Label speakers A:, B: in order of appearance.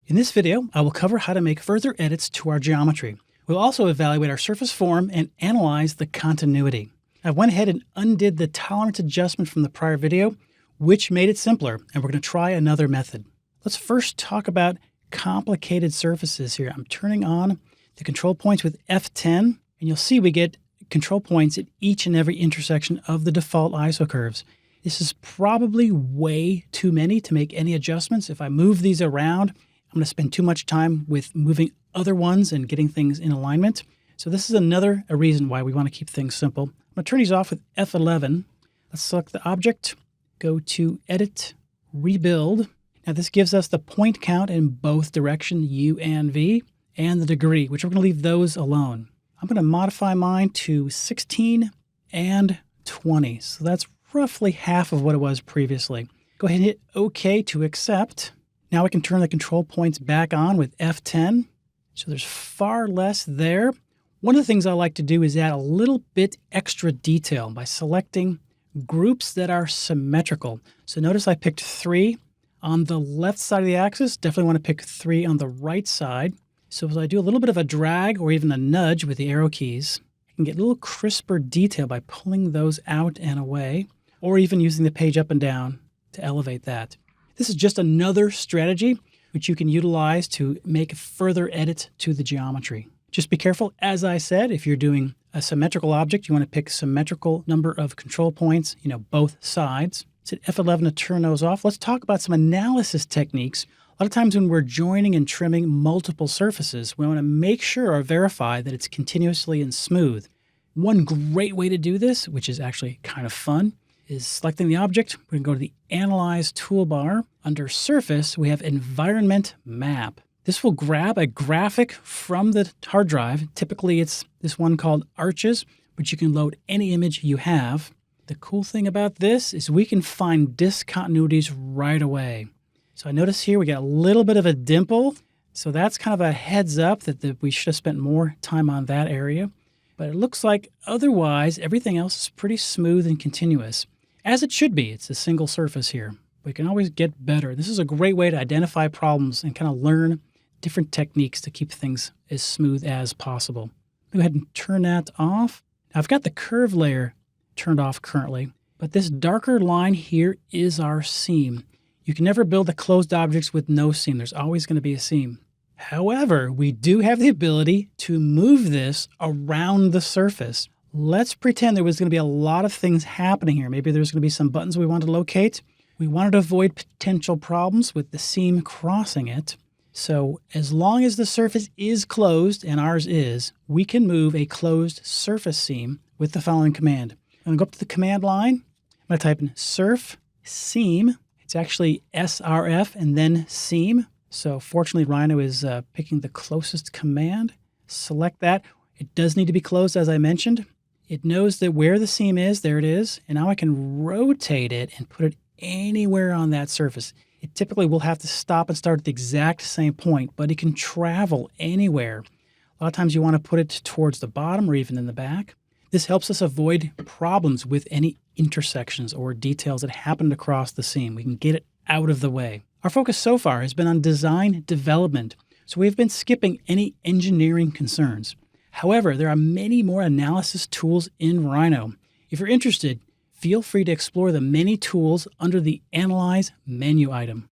A: In this video, I will cover how to make further edits to our geometry. We'll also evaluate our surface form and analyze the continuity. I went ahead and undid the tolerance adjustment from the prior video, which made it simpler, and we're going to try another method. Let's first talk about complicated surfaces here. I'm turning on the control points with F10, and you'll see we get control points at each and every intersection of the default isocurves. This is probably way too many to make any adjustments. If I move these around, I'm going to spend too much time with moving other ones and getting things in alignment. So this is another reason why we want to keep things simple. I'm going to turn these off with F11. Let's select the object, go to Edit, Rebuild. Now this gives us the point count in both directions, U and V, and the degree, which we're going to leave those alone. I'm going to modify mine to 16 and 20. So that's roughly half of what it was previously. Go ahead and hit OK to accept. Now we can turn the control points back on with F10. So there's far less there. One of the things I like to do is add a little bit extra detail by selecting groups that are symmetrical. So notice I picked 3 on the left side of the axis. Definitely want to pick 3 on the right side. So as I do a little bit of a drag or even a nudge with the arrow keys, I can get a little crisper detail by pulling those out and away, or even using the page up and down to elevate that. This is just another strategy which you can utilize to make further edits to the geometry. Just be careful, as I said, if you're doing a symmetrical object, you want to pick symmetrical number of control points, both sides. So hit F11 to turn those off. Let's talk about some analysis techniques. A lot of times when we're joining and trimming multiple surfaces, we want to make sure or verify that it's continuously and smooth. One great way to do this, which is actually kind of fun, is selecting the object. We're going to go to the Analyze toolbar. Under Surface, we have Environment Map. This will grab a graphic from the hard drive. Typically, it's this one called Arches, but you can load any image you have. The cool thing about this is we can find discontinuities right away. So I notice here we got a little bit of a dimple. So that's kind of a heads up that we should have spent more time on that area. But it looks like otherwise everything else is pretty smooth and continuous. As it should be. It's a single surface here. We can always get better. This is a great way to identify problems and kind of learn different techniques to keep things as smooth as possible. Go ahead and turn that off. Now I've got the curve layer turned off currently, but this darker line here is our seam. You can never build the closed objects with no seam. There's always going to be a seam. However, we do have the ability to move this around the surface. Let's pretend there was going to be a lot of things happening here. Maybe there's going to be some buttons we want to locate. We wanted to avoid potential problems with the seam crossing it. So as long as the surface is closed, and ours is, we can move a closed surface seam with the following command. I'm going to go up to the command line. I'm going to type in surf seam. It's actually SRF and then seam. So fortunately, Rhino is picking the closest command. Select that. It does need to be closed, as I mentioned. It knows that where the seam is, there it is. And now I can rotate it and put it anywhere on that surface. It typically will have to stop and start at the exact same point, but it can travel anywhere. A lot of times you want to put it towards the bottom or even in the back. This helps us avoid problems with any intersections or details that happened across the seam. We can get it out of the way. Our focus so far has been on design development, so we've been skipping any engineering concerns. However, there are many more analysis tools in Rhino. If you're interested, feel free to explore the many tools under the Analyze menu item.